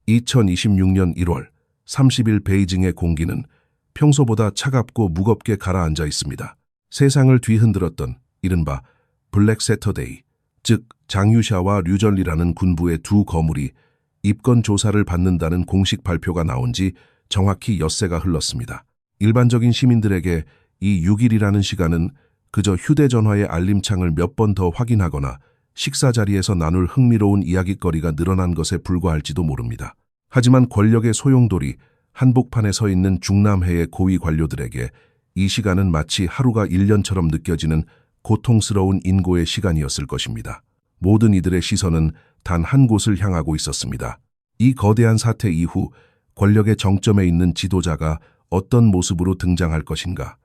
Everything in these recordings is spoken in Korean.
2026년 1월 30일 베이징의 공기는 평소보다 차갑고 무겁게 가라앉아 있습니다. 세상을 뒤흔들었던 이른바 블랙 세터데이, 즉 장유샤와 류전리라는 군부의 두 거물이 입건 조사를 받는다는 공식 발표가 나온 지 정확히 엿새가 흘렀습니다. 일반적인 시민들에게 이 6일이라는 시간은 그저 휴대전화의 알림창을 몇 번 더 확인하거나 식사 자리에서 나눌 흥미로운 이야깃거리가 늘어난 것에 불과할지도 모릅니다. 하지만 권력의 소용돌이 한복판에 서 있는 중남해의 고위 관료들에게 이 시간은 마치 하루가 1년처럼 느껴지는 고통스러운 인고의 시간이었을 것입니다. 모든 이들의 시선은 단 한 곳을 향하고 있었습니다. 이 거대한 사태 이후 권력의 정점에 있는 지도자가 어떤 모습으로 등장할 것인가,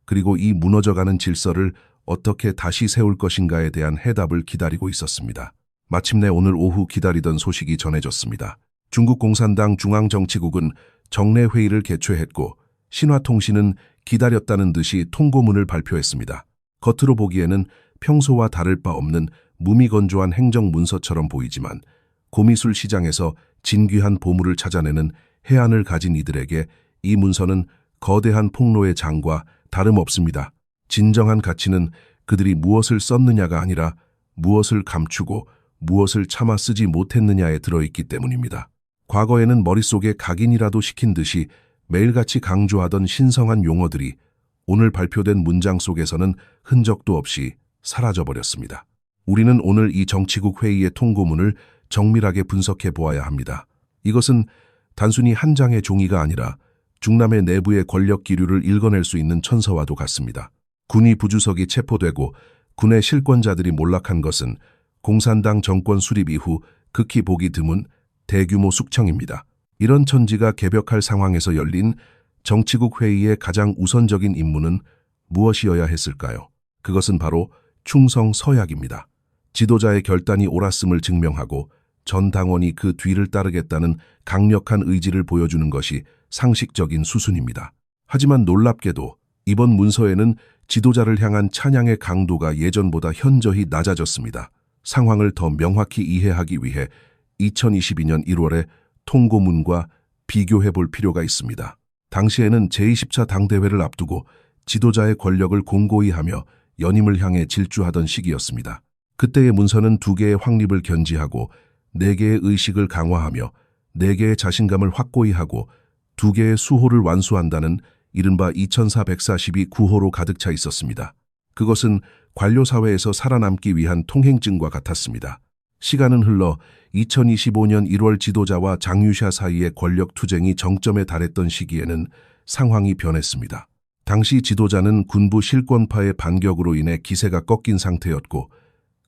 그리고 이 무너져가는 질서를 어떻게 다시 세울 것인가에 대한 해답을 기다리고 있었습니다. 마침내 오늘 오후 기다리던 소식이 전해졌습니다. 중국 공산당 중앙정치국은 정례 회의를 개최했고 신화통신은 기다렸다는 듯이 통고문을 발표했습니다. 겉으로 보기에는 평소와 다를 바 없는 무미건조한 행정문서처럼 보이지만 고미술 시장에서 진귀한 보물을 찾아내는 해안을 가진 이들에게 이 문서는 거대한 폭로의 장과 다름없습니다. 진정한 가치는 그들이 무엇을 썼느냐가 아니라 무엇을 감추고 무엇을 차마 쓰지 못했느냐에 들어있기 때문입니다. 과거에는 머릿속에 각인이라도 시킨 듯이 매일같이 강조하던 신성한 용어들이 오늘 발표된 문장 속에서는 흔적도 없이 사라져버렸습니다. 우리는 오늘 이 정치국 회의의 통고문을 정밀하게 분석해 보아야 합니다. 이것은 단순히 한 장의 종이가 아니라 중남해 내부의 권력 기류를 읽어낼 수 있는 천서와도 같습니다. 군이 부주석이 체포되고 군의 실권자들이 몰락한 것은 공산당 정권 수립 이후 극히 보기 드문 대규모 숙청입니다. 이런 천지가 개벽할 상황에서 열린 정치국 회의의 가장 우선적인 임무는 무엇이어야 했을까요? 그것은 바로 충성 서약입니다. 지도자의 결단이 옳았음을 증명하고 전 당원이 그 뒤를 따르겠다는 강력한 의지를 보여주는 것이 상식적인 수순입니다. 하지만 놀랍게도 이번 문서에는 지도자를 향한 찬양의 강도가 예전보다 현저히 낮아졌습니다. 상황을 더 명확히 이해하기 위해 2022년 1월에 통고문과 비교해 볼 필요가 있습니다. 당시에는 제20차 당대회를 앞두고 지도자의 권력을 공고히 하며 연임을 향해 질주하던 시기였습니다. 그때의 문서는 2개의 확립을 견지하고 4개의 의식을 강화하며 4개의 자신감을 확고히 하고 2개의 수호를 완수한다는 이른바 2442 구호로 가득 차 있었습니다. 그것은 관료사회에서 살아남기 위한 통행증과 같았습니다. 시간은 흘러 2025년 1월 지도자와 장유샤 사이의 권력 투쟁이 정점에 달했던 시기에는 상황이 변했습니다. 당시 지도자는 군부 실권파의 반격으로 인해 기세가 꺾인 상태였고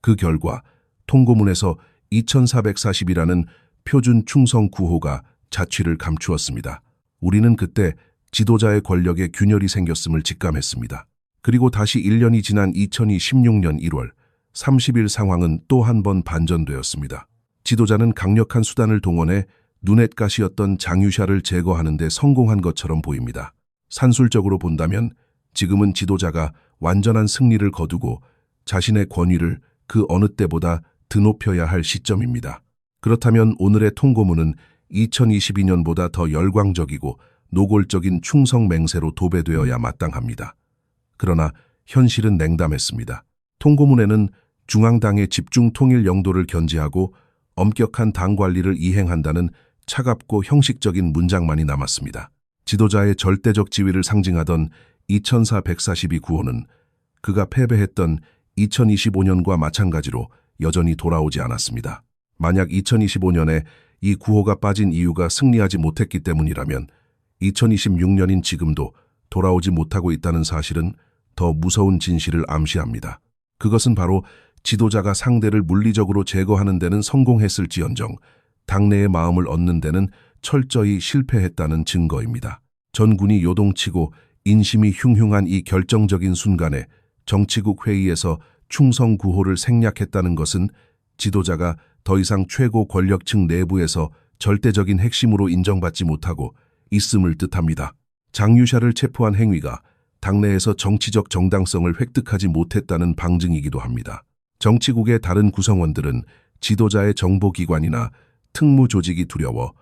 그 결과 통고문에서 2440이라는 표준 충성 구호가 자취를 감추었습니다. 우리는 그때 지도자의 권력에 균열이 생겼음을 직감했습니다. 그리고 다시 1년이 지난 2026년 1월 30일 상황은 또 한 번 반전되었습니다. 지도자는 강력한 수단을 동원해 눈엣가시였던 장유샤를 제거하는 데 성공한 것처럼 보입니다. 산술적으로 본다면 지금은 지도자가 완전한 승리를 거두고 자신의 권위를 그 어느 때보다 드높여야 할 시점입니다. 그렇다면 오늘의 통고문은 2022년보다 더 열광적이고 노골적인 충성 맹세로 도배되어야 마땅합니다. 그러나 현실은 냉담했습니다. 통고문에는 중앙당의 집중 통일 영도를 견지하고 엄격한 당 관리를 이행한다는 차갑고 형식적인 문장만이 남았습니다. 지도자의 절대적 지위를 상징하던 2442 구호는 그가 패배했던 2025년과 마찬가지로 여전히 돌아오지 않았습니다. 만약 2025년에 이 구호가 빠진 이유가 승리하지 못했기 때문이라면 2026년인 지금도 돌아오지 못하고 있다는 사실은 더 무서운 진실을 암시합니다. 그것은 바로 지도자가 상대를 물리적으로 제거하는 데는 성공했을지언정 당내의 마음을 얻는 데는 철저히 실패했다는 증거입니다. 전군이 요동치고 인심이 흉흉한 이 결정적인 순간에 정치국 회의에서 충성 구호를 생략했다는 것은 지도자가 더 이상 최고 권력층 내부에서 절대적인 핵심으로 인정받지 못하고 있음을 뜻합니다. 장유샤를 체포한 행위가 당내에서 정치적 정당성을 획득하지 못했다는 방증이기도 합니다. 정치국의 다른 구성원들은 지도자의 정보기관이나 특무 조직이 두려워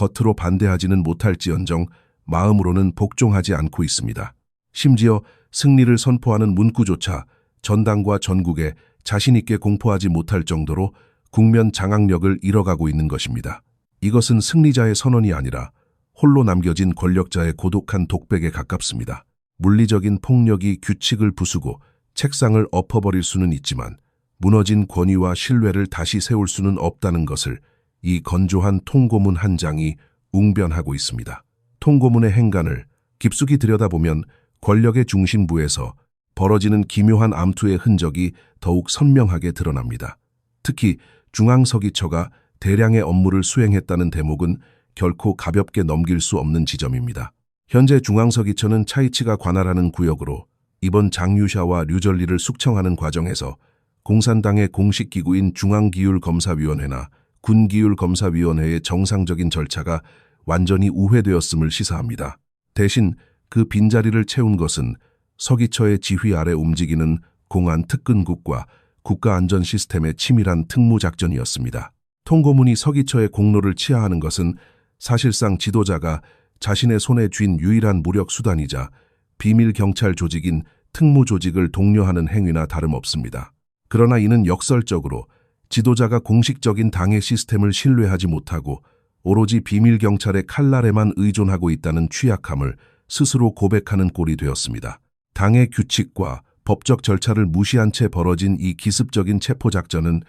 겉으로 반대하지는 못할지언정 마음으로는 복종하지 않고 있습니다. 심지어 승리를 선포하는 문구조차 전당과 전국에 자신있게 공포하지 못할 정도로 국면 장악력을 잃어가고 있는 것입니다. 이것은 승리자의 선언이 아니라 홀로 남겨진 권력자의 고독한 독백에 가깝습니다. 물리적인 폭력이 규칙을 부수고 책상을 엎어버릴 수는 있지만 무너진 권위와 신뢰를 다시 세울 수는 없다는 것을 이 건조한 통고문 한 장이 웅변하고 있습니다. 통고문의 행간을 깊숙이 들여다보면 권력의 중심부에서 벌어지는 기묘한 암투의 흔적이 더욱 선명하게 드러납니다. 특히 중앙서기처가 대량의 업무를 수행했다는 대목은 결코 가볍게 넘길 수 없는 지점입니다. 현재 중앙서기처는 차이치가 관할하는 구역으로 이번 장유샤와 류전리를 숙청하는 과정에서 공산당의 공식 기구인 중앙기율검사위원회나 군기율검사위원회의 정상적인 절차가 완전히 우회되었음을 시사합니다. 대신 그 빈자리를 채운 것은 서기처의 지휘 아래 움직이는 공안 특근국과 국가안전 시스템의 치밀한 특무작전이었습니다. 통고문이 서기처의 공로를 치하하는 것은 사실상 지도자가 자신의 손에 쥔 유일한 무력 수단이자 비밀 경찰 조직인 특무 조직을 독려하는 행위나 다름없습니다. 그러나 이는 역설적으로 지도자가 공식적인 당의 시스템을 신뢰하지 못하고 오로지 비밀 경찰의 칼날에만 의존하고 있다는 취약함을 스스로 고백하는 꼴이 되었습니다. 당의 규칙과 법적 절차를 무시한 채 벌어진 이 기습적인 체포작전은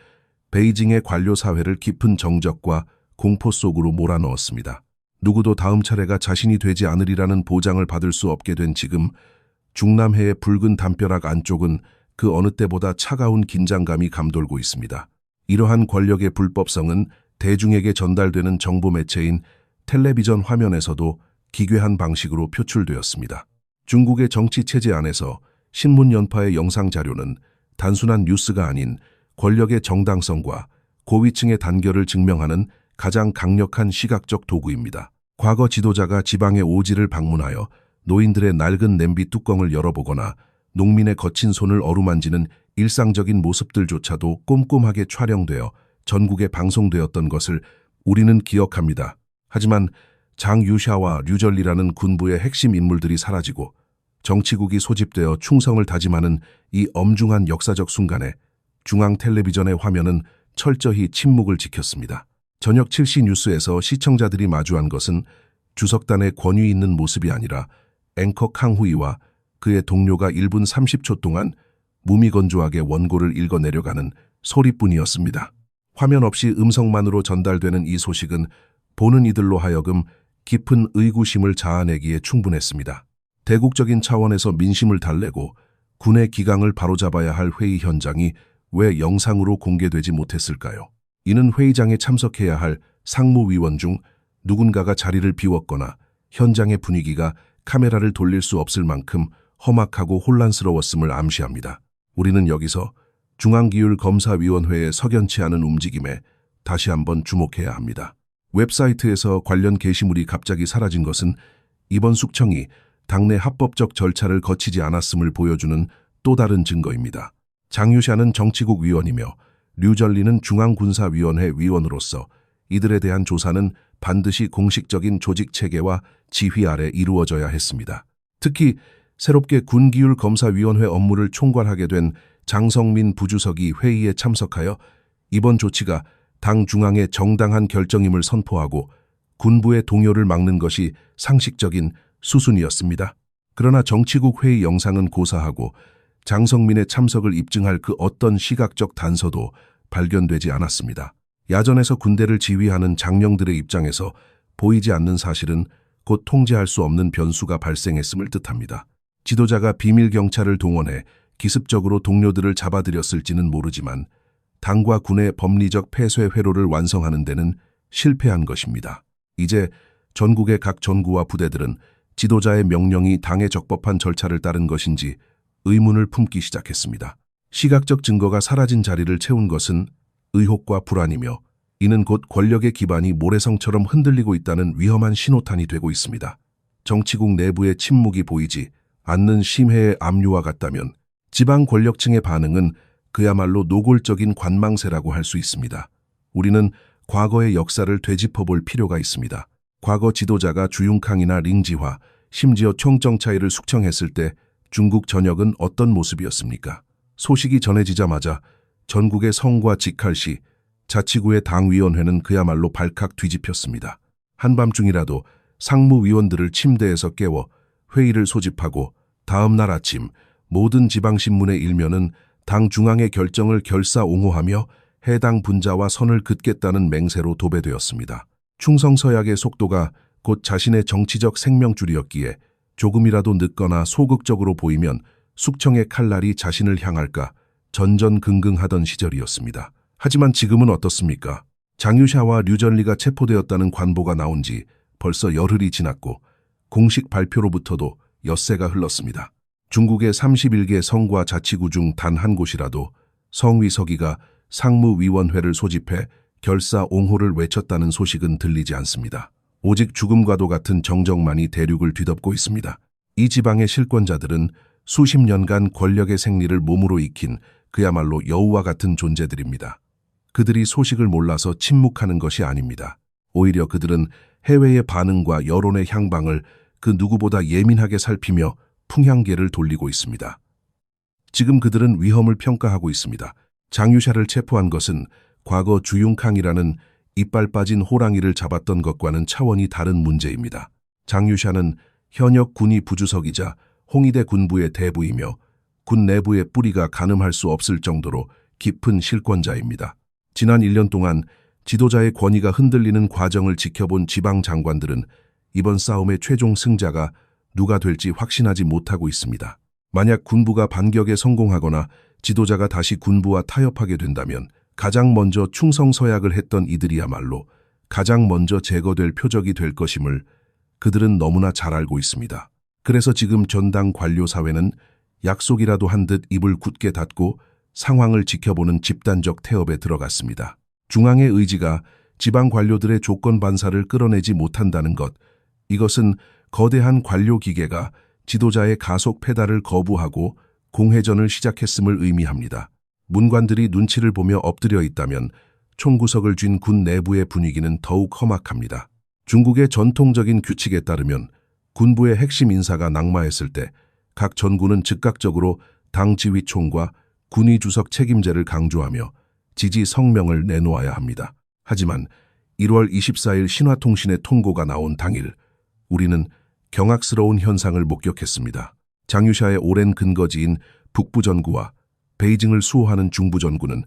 베이징의 관료 사회를 깊은 정적과 공포 속으로 몰아넣었습니다. 누구도 다음 차례가 자신이 되지 않으리라는 보장을 받을 수 없게 된 지금 중남해의 붉은 담벼락 안쪽은 그 어느 때보다 차가운 긴장감이 감돌고 있습니다. 이러한 권력의 불법성은 대중에게 전달되는 정보 매체인 텔레비전 화면에서도 기괴한 방식으로 표출되었습니다. 중국의 정치 체제 안에서 신문 연파의 영상 자료는 단순한 뉴스가 아닌 권력의 정당성과 고위층의 단결을 증명하는 가장 강력한 시각적 도구입니다. 과거 지도자가 지방의 오지를 방문하여 노인들의 낡은 냄비 뚜껑을 열어보거나 농민의 거친 손을 어루만지는 일상적인 모습들조차도 꼼꼼하게 촬영되어 전국에 방송되었던 것을 우리는 기억합니다. 하지만 장유샤와 류전리라는 군부의 핵심 인물들이 사라지고 정치국이 소집되어 충성을 다짐하는 이 엄중한 역사적 순간에 중앙 텔레비전의 화면은 철저히 침묵을 지켰습니다. 저녁 7시 뉴스에서 시청자들이 마주한 것은 주석단의 권위 있는 모습이 아니라 앵커 캉후이와 그의 동료가 1분 30초 동안 무미건조하게 원고를 읽어내려가는 소리뿐이었습니다. 화면 없이 음성만으로 전달되는 이 소식은 보는 이들로 하여금 깊은 의구심을 자아내기에 충분했습니다. 대국적인 차원에서 민심을 달래고 군의 기강을 바로잡아야 할 회의 현장이 왜 영상으로 공개되지 못했을까요? 이는 회의장에 참석해야 할 상무위원 중 누군가가 자리를 비웠거나 현장의 분위기가 카메라를 돌릴 수 없을 만큼 험악하고 혼란스러웠음을 암시합니다. 우리는 여기서 중앙기율검사위원회의 석연치 않은 움직임에 다시 한번 주목해야 합니다. 웹사이트에서 관련 게시물이 갑자기 사라진 것은 이번 숙청이 당내 합법적 절차를 거치지 않았음을 보여주는 또 다른 증거입니다. 장유샤는 정치국 위원이며 류전리는 중앙군사위원회 위원으로서 이들에 대한 조사는 반드시 공식적인 조직체계와 지휘 아래 이루어져야 했습니다. 특히 새롭게 군기율검사위원회 업무를 총괄하게 된 장성민 부주석이 회의에 참석하여 이번 조치가 당 중앙의 정당한 결정임을 선포하고 군부의 동요를 막는 것이 상식적인 수순이었습니다. 그러나 정치국 회의 영상은 고사하고 장성민의 참석을 입증할 그 어떤 시각적 단서도 발견되지 않았습니다. 야전에서 군대를 지휘하는 장령들의 입장에서 보이지 않는 사실은 곧 통제할 수 없는 변수가 발생했음을 뜻합니다. 지도자가 비밀 경찰을 동원해 기습적으로 동료들을 잡아들였을지는 모르지만 당과 군의 법리적 폐쇄 회로를 완성하는 데는 실패한 것입니다. 이제 전국의 각 전구와 부대들은 지도자의 명령이 당에 적법한 절차를 따른 것인지 의문을 품기 시작했습니다. 시각적 증거가 사라진 자리를 채운 것은 의혹과 불안이며 이는 곧 권력의 기반이 모래성처럼 흔들리고 있다는 위험한 신호탄이 되고 있습니다. 정치국 내부의 침묵이 보이지 않는 심해의 압류와 같다면 지방 권력층의 반응은 그야말로 노골적인 관망세라고 할 수 있습니다. 우리는 과거의 역사를 되짚어볼 필요가 있습니다. 과거 지도자가 주융캉이나 링지화, 심지어 총정차이를 숙청했을 때 중국 전역은 어떤 모습이었습니까? 소식이 전해지자마자 전국의 성과 직할시, 자치구의 당위원회는 그야말로 발칵 뒤집혔습니다. 한밤중이라도 상무위원들을 침대에서 깨워 회의를 소집하고 다음 날 아침 모든 지방신문의 일면은 당 중앙의 결정을 결사옹호하며 해당 분자와 선을 긋겠다는 맹세로 도배되었습니다. 충성서약의 속도가 곧 자신의 정치적 생명줄이었기에 조금이라도 늦거나 소극적으로 보이면 숙청의 칼날이 자신을 향할까 전전긍긍하던 시절이었습니다. 하지만 지금은 어떻습니까? 장유샤와 류전리가 체포되었다는 관보가 나온 지 벌써 열흘이 지났고 공식 발표로부터도 엿새가 흘렀습니다. 중국의 31개 성과 자치구 중 단 한 곳이라도 성위서기가 상무위원회를 소집해 결사옹호를 외쳤다는 소식은 들리지 않습니다. 오직 죽음과도 같은 정적만이 대륙을 뒤덮고 있습니다. 이 지방의 실권자들은 수십 년간 권력의 생리를 몸으로 익힌 그야말로 여우와 같은 존재들입니다. 그들이 소식을 몰라서 침묵하는 것이 아닙니다. 오히려 그들은 해외의 반응과 여론의 향방을 그 누구보다 예민하게 살피며 풍향계를 돌리고 있습니다. 지금 그들은 위험을 평가하고 있습니다. 장유샤를 체포한 것은 과거 주융캉이라는 이빨 빠진 호랑이를 잡았던 것과는 차원이 다른 문제입니다. 장유샤는 현역 군이 부주석이자 홍위대 군부의 대부이며 군 내부의 뿌리가 가늠할 수 없을 정도로 깊은 실권자입니다. 지난 1년 동안 지도자의 권위가 흔들리는 과정을 지켜본 지방 장관들은 이번 싸움의 최종 승자가 누가 될지 확신하지 못하고 있습니다. 만약 군부가 반격에 성공하거나 지도자가 다시 군부와 타협하게 된다면 가장 먼저 충성서약을 했던 이들이야말로 가장 먼저 제거될 표적이 될 것임을 그들은 너무나 잘 알고 있습니다. 그래서 지금 전당 관료사회는 약속이라도 한 듯 입을 굳게 닫고 상황을 지켜보는 집단적 태업에 들어갔습니다. 중앙의 의지가 지방 관료들의 조건 반사를 끌어내지 못한다는 것, 이것은 거대한 관료 기계가 지도자의 가속 페달을 거부하고 공회전을 시작했음을 의미합니다. 문관들이 눈치를 보며 엎드려 있다면 총구석을 쥔 군 내부의 분위기는 더욱 험악합니다. 중국의 전통적인 규칙에 따르면 군부의 핵심 인사가 낙마했을 때 각 전군은 즉각적으로 당 지휘총과 군위 주석 책임제를 강조하며 지지 성명을 내놓아야 합니다. 하지만 1월 24일 신화통신의 통고가 나온 당일 우리는 경악스러운 현상을 목격했습니다. 장유샤의 오랜 근거지인 북부전구와 베이징을 수호하는 중부전구는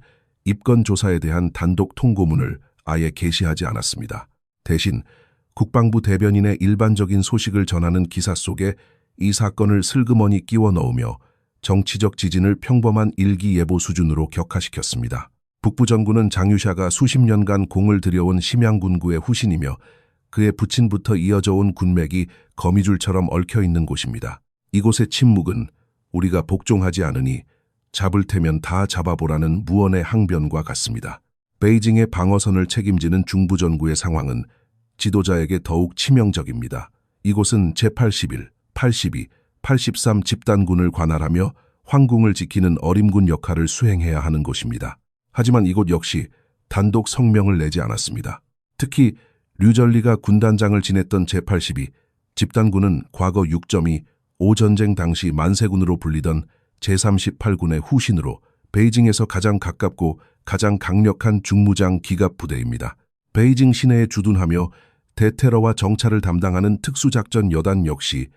입건 조사에 대한 단독 통고문을 아예 게시하지 않았습니다. 대신 국방부 대변인의 일반적인 소식을 전하는 기사 속에 이 사건을 슬그머니 끼워 넣으며 정치적 지진을 평범한 일기예보 수준으로 격화시켰습니다. 북부전구는 장유샤가 수십 년간 공을 들여온 심양군구의 후신이며 그의 부친부터 이어져 온 군맥이 거미줄처럼 얽혀있는 곳입니다. 이곳의 침묵은 우리가 복종하지 않으니 잡을 테면 다 잡아보라는 무언의 항변과 같습니다. 베이징의 방어선을 책임지는 중부전구의 상황은 지도자에게 더욱 치명적입니다. 이곳은 제81, 82, 83 집단군을 관할하며 황궁을 지키는 어림군 역할을 수행해야 하는 곳입니다. 하지만 이곳 역시 단독 성명을 내지 않았습니다. 특히 류전리가 군단장을 지냈던 제82 집단군은 과거 6.2 오전쟁 당시 만세군으로 불리던 제38군의 후신으로 베이징에서 가장 가깝고 가장 강력한 중무장 기갑부대입니다. 베이징 시내에 주둔하며 대테러와 정찰을 담당하는 특수작전 여단 역시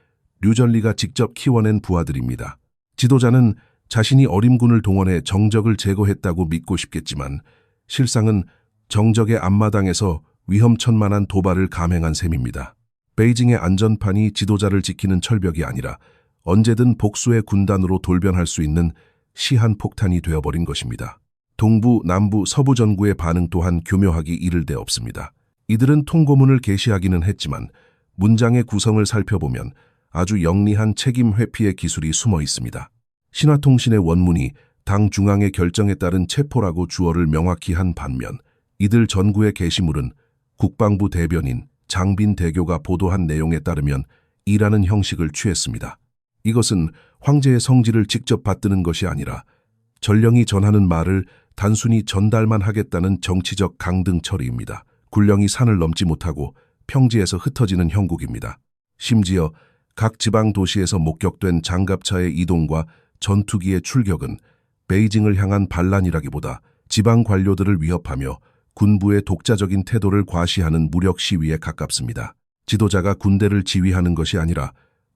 류전리가 직접 키워낸 부하들입니다. 지도자는 자신이 어림군을 동원해 정적을 제거했다고 믿고 싶겠지만 실상은 정적의 앞마당에서 위험천만한 도발을 감행한 셈입니다. 베이징의 안전판이 지도자를 지키는 철벽이 아니라 언제든 복수의 군단으로 돌변할 수 있는 시한폭탄이 되어버린 것입니다. 동부, 남부, 서부 전구의 반응 또한 교묘하기 이를 데 없습니다. 이들은 통고문을 게시하기는 했지만 문장의 구성을 살펴보면 아주 영리한 책임 회피의 기술이 숨어 있습니다. 신화통신의 원문이 당 중앙의 결정에 따른 체포라고 주어를 명확히 한 반면 이들 전구의 게시물은 국방부 대변인 장빈 대교가 보도한 내용에 따르면 이라는 형식을 취했습니다. 이것은 황제의 성질을 직접 받드는 것이 아니라 전령이 전하는 말을 단순히 전달만 하겠다는 정치적 강등 처리입니다. 군령이 산을 넘지 못하고 평지에서 흩어지는 형국입니다. 심지어 각 지방 도시에서 목격된 장갑차의 이동과 전투기의 출격은 베이징을 향한 반란이라기보다 지방 관료들을 위협하며 군부의 독자적인 태도를 과시하는 무력 시위에 가깝습니다. 지도자가 군대를 지휘하는 것이 아니라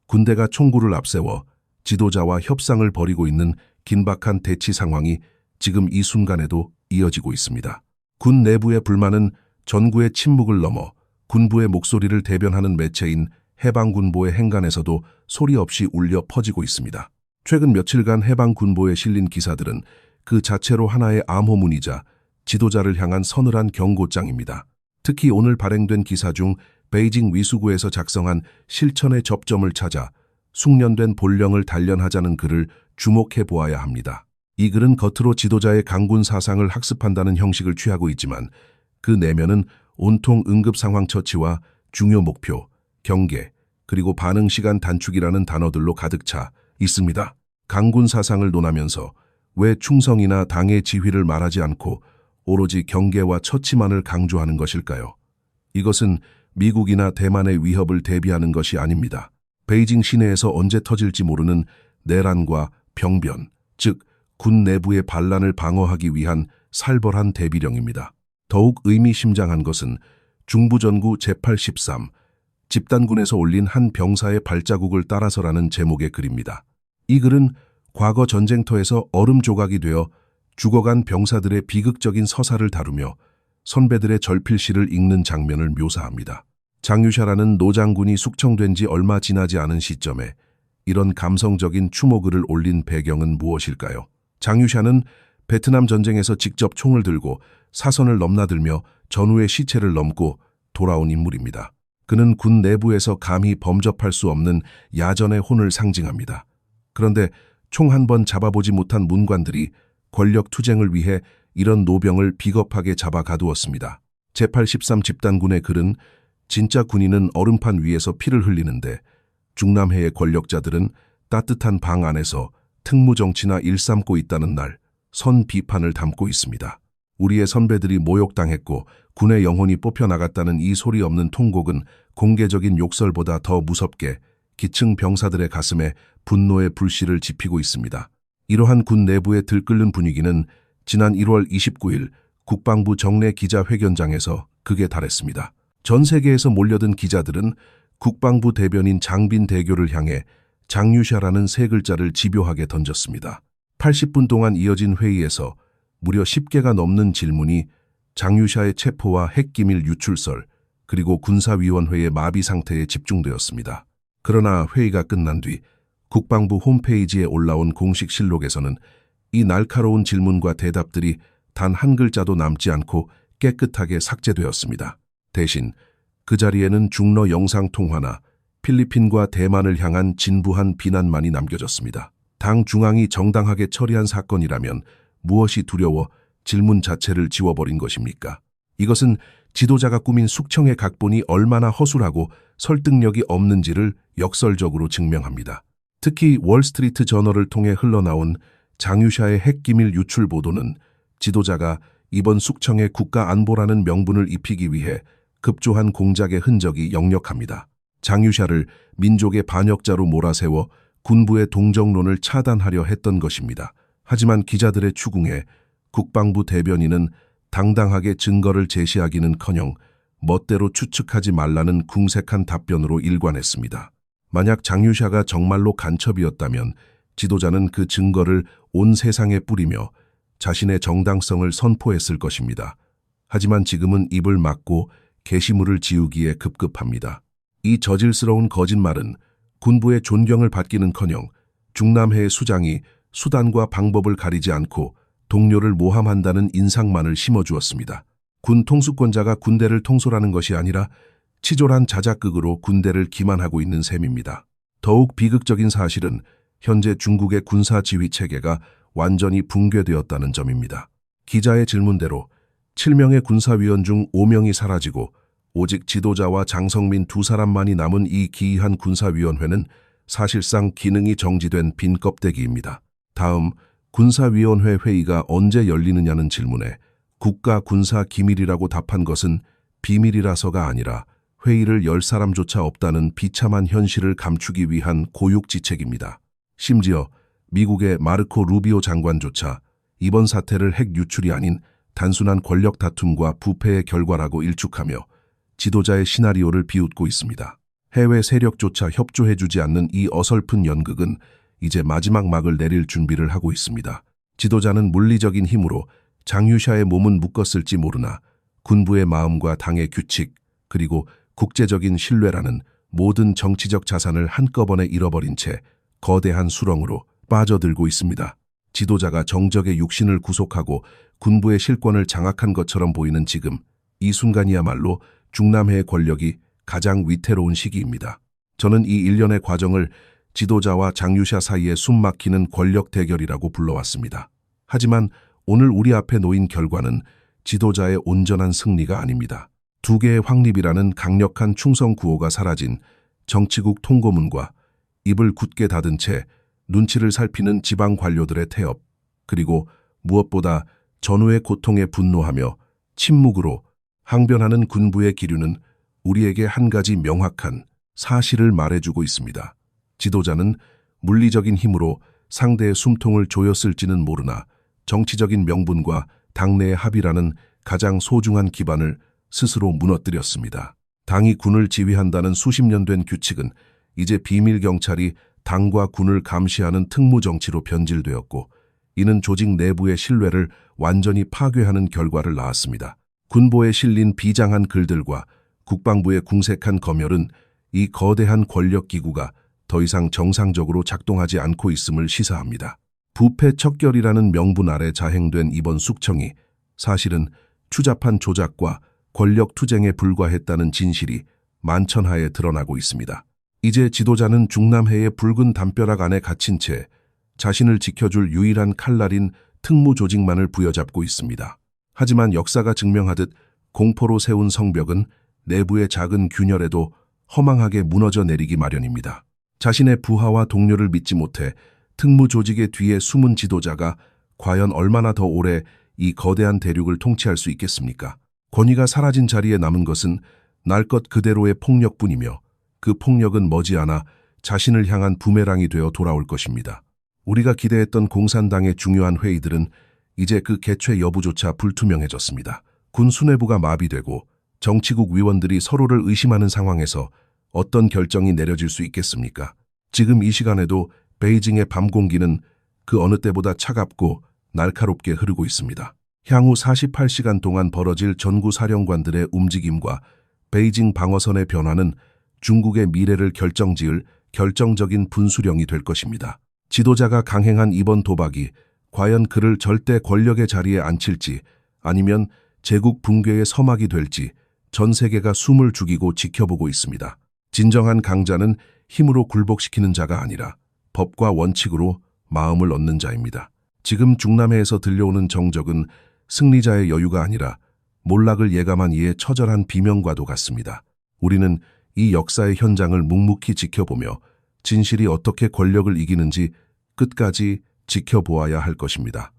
군대가 총구를 앞세워 지도자와 협상을 벌이고 있는 긴박한 대치 상황이 지금 이 순간에도 이어지고 있습니다. 군 내부의 불만은 전구의 침묵을 넘어 군부의 목소리를 대변하는 매체인 해방군보의 행간에서도 소리 없이 울려 퍼지고 있습니다. 최근 며칠간 해방군보에 실린 기사들은 그 자체로 하나의 암호문이자 지도자를 향한 서늘한 경고장입니다. 특히 오늘 발행된 기사 중 베이징 위수구에서 작성한 실천의 접점을 찾아 숙련된 본령을 단련하자는 글을 주목해 보아야 합니다. 이 글은 겉으로 지도자의 강군 사상을 학습한다는 형식을 취하고 있지만 그 내면은 온통 응급 상황 처치와 중요 목표, 경계, 그리고 반응 시간 단축이라는 단어들로 가득 차 있습니다. 강군 사상을 논하면서 왜 충성이나 당의 지휘를 말하지 않고 오로지 경계와 처치만을 강조하는 것일까요? 이것은 미국이나 대만의 위협을 대비하는 것이 아닙니다. 베이징 시내에서 언제 터질지 모르는 내란과 병변, 즉 군 내부의 반란을 방어하기 위한 살벌한 대비령입니다. 더욱 의미심장한 것은 중부전구 제8-13 집단군에서 올린 한 병사의 발자국을 따라서라는 제목의 글입니다. 이 글은 과거 전쟁터에서 얼음 조각이 되어 죽어간 병사들의 비극적인 서사를 다루며 선배들의 절필시를 읽는 장면을 묘사합니다. 장유샤라는 노장군이 숙청된 지 얼마 지나지 않은 시점에 이런 감성적인 추모글을 올린 배경은 무엇일까요? 장유샤는 베트남 전쟁에서 직접 총을 들고 사선을 넘나들며 전우의 시체를 넘고 돌아온 인물입니다. 그는 군 내부에서 감히 범접할 수 없는 야전의 혼을 상징합니다. 그런데 총 한 번 잡아보지 못한 문관들이 권력 투쟁을 위해 이런 노병을 비겁하게 잡아 가두었습니다. 제8-13 집단군의 글은 진짜 군인은 얼음판 위에서 피를 흘리는데 중남해의 권력자들은 따뜻한 방 안에서 특무정치나 일삼고 있다는 날 선 비판을 담고 있습니다. 우리의 선배들이 모욕당했고 군의 영혼이 뽑혀나갔다는 이 소리 없는 통곡은 공개적인 욕설보다 더 무섭게 기층 병사들의 가슴에 분노의 불씨를 지피고 있습니다. 이러한 군 내부의 들끓는 분위기는 지난 1월 29일 국방부 정례 기자회견장에서 극에 달했습니다. 전 세계에서 몰려든 기자들은 국방부 대변인 장빈 대교를 향해 장유샤라는 세 글자를 집요하게 던졌습니다. 80분 동안 이어진 회의에서 무려 10개가 넘는 질문이 장유샤의 체포와 핵기밀 유출설, 그리고 군사위원회의 마비 상태에 집중되었습니다. 그러나 회의가 끝난 뒤 국방부 홈페이지에 올라온 공식 실록에서는 이 날카로운 질문과 대답들이 단 한 글자도 남지 않고 깨끗하게 삭제되었습니다. 대신 그 자리에는 중러 영상통화나 필리핀과 대만을 향한 진부한 비난만이 남겨졌습니다. 당 중앙이 정당하게 처리한 사건이라면 무엇이 두려워 질문 자체를 지워버린 것입니까? 이것은 지도자가 꾸민 숙청의 각본이 얼마나 허술하고 설득력이 없는지를 역설적으로 증명합니다. 특히 월스트리트 저널을 통해 흘러나온 장유샤의 핵기밀 유출 보도는 지도자가 이번 숙청에 국가안보라는 명분을 입히기 위해 급조한 공작의 흔적이 역력합니다. 장유샤를 민족의 반역자로 몰아세워 군부의 동정론을 차단하려 했던 것입니다. 하지만 기자들의 추궁에 국방부 대변인은 당당하게 증거를 제시하기는커녕 멋대로 추측하지 말라는 궁색한 답변으로 일관했습니다. 만약 장유샤가 정말로 간첩이었다면 지도자는 그 증거를 온 세상에 뿌리며 자신의 정당성을 선포했을 것입니다. 하지만 지금은 입을 막고 게시물을 지우기에 급급합니다. 이 저질스러운 거짓말은 군부의 존경을 받기는커녕 중남해의 수장이 수단과 방법을 가리지 않고 동료를 모함한다는 인상만을 심어주었습니다. 군 통수권자가 군대를 통솔하는 것이 아니라 치졸한 자작극으로 군대를 기만하고 있는 셈입니다. 더욱 비극적인 사실은 현재 중국의 군사지휘 체계가 완전히 붕괴되었다는 점입니다. 기자의 질문대로 7명의 군사위원 중 5명이 사라지고 오직 지도자와 장성민 두 사람만이 남은 이 기이한 군사위원회는 사실상 기능이 정지된 빈 껍데기입니다. 다음 군사위원회 회의가 언제 열리느냐는 질문에 국가 군사 기밀이라고 답한 것은 비밀이라서가 아니라 회의를 열 사람조차 없다는 비참한 현실을 감추기 위한 고육지책입니다. 심지어 미국의 마르코 루비오 장관조차 이번 사태를 핵 유출이 아닌 단순한 권력 다툼과 부패의 결과라고 일축하며 지도자의 시나리오를 비웃고 있습니다. 해외 세력조차 협조해주지 않는 이 어설픈 연극은 이제 마지막 막을 내릴 준비를 하고 있습니다. 지도자는 물리적인 힘으로 장유샤의 몸은 묶었을지 모르나 군부의 마음과 당의 규칙, 그리고 국제적인 신뢰라는 모든 정치적 자산을 한꺼번에 잃어버린 채 거대한 수렁으로 빠져들고 있습니다. 지도자가 정적의 육신을 구속하고 군부의 실권을 장악한 것처럼 보이는 지금, 이 순간이야말로 중남해의 권력이 가장 위태로운 시기입니다. 저는 이 일련의 과정을 지도자와 장유샤 사이에 숨막히는 권력 대결이라고 불러왔습니다. 하지만 오늘 우리 앞에 놓인 결과는 지도자의 온전한 승리가 아닙니다. 두 개의 확립이라는 강력한 충성 구호가 사라진 정치국 통고문과 입을 굳게 닫은 채 눈치를 살피는 지방 관료들의 태업, 그리고 무엇보다 전후의 고통에 분노하며 침묵으로 항변하는 군부의 기류는 우리에게 한 가지 명확한 사실을 말해주고 있습니다. 지도자는 물리적인 힘으로 상대의 숨통을 조였을지는 모르나 정치적인 명분과 당내의 합의라는 가장 소중한 기반을 스스로 무너뜨렸습니다. 당이 군을 지휘한다는 수십 년 된 규칙은 이제 비밀 경찰이 당과 군을 감시하는 특무 정치로 변질되었고, 이는 조직 내부의 신뢰를 완전히 파괴하는 결과를 낳았습니다. 군보에 실린 비장한 글들과 국방부의 궁색한 검열은 이 거대한 권력 기구가 더 이상 정상적으로 작동하지 않고 있음을 시사합니다. 부패 척결이라는 명분 아래 자행된 이번 숙청이 사실은 추잡한 조작과 권력 투쟁에 불과했다는 진실이 만천하에 드러나고 있습니다. 이제 지도자는 중남해의 붉은 담벼락 안에 갇힌 채 자신을 지켜줄 유일한 칼날인 특무 조직만을 부여잡고 있습니다. 하지만 역사가 증명하듯 공포로 세운 성벽은 내부의 작은 균열에도 허망하게 무너져 내리기 마련입니다. 자신의 부하와 동료를 믿지 못해 특무 조직의 뒤에 숨은 지도자가 과연 얼마나 더 오래 이 거대한 대륙을 통치할 수 있겠습니까? 권위가 사라진 자리에 남은 것은 날 것 그대로의 폭력뿐이며, 그 폭력은 머지않아 자신을 향한 부메랑이 되어 돌아올 것입니다. 우리가 기대했던 공산당의 중요한 회의들은 이제 그 개최 여부조차 불투명해졌습니다. 군 수뇌부가 마비되고 정치국 위원들이 서로를 의심하는 상황에서 어떤 결정이 내려질 수 있겠습니까? 지금 이 시간에도 베이징의 밤 공기는 그 어느 때보다 차갑고 날카롭게 흐르고 있습니다. 향후 48시간 동안 벌어질 전구 사령관들의 움직임과 베이징 방어선의 변화는 중국의 미래를 결정지을 결정적인 분수령이 될 것입니다. 지도자가 강행한 이번 도박이 과연 그를 절대 권력의 자리에 앉힐지, 아니면 제국 붕괴의 서막이 될지 전 세계가 숨을 죽이고 지켜보고 있습니다. 진정한 강자는 힘으로 굴복시키는 자가 아니라 법과 원칙으로 마음을 얻는 자입니다. 지금 중남해에서 들려오는 정적은 승리자의 여유가 아니라 몰락을 예감한 이의 처절한 비명과도 같습니다. 우리는 이 역사의 현장을 묵묵히 지켜보며 진실이 어떻게 권력을 이기는지 끝까지 지켜보아야 할 것입니다.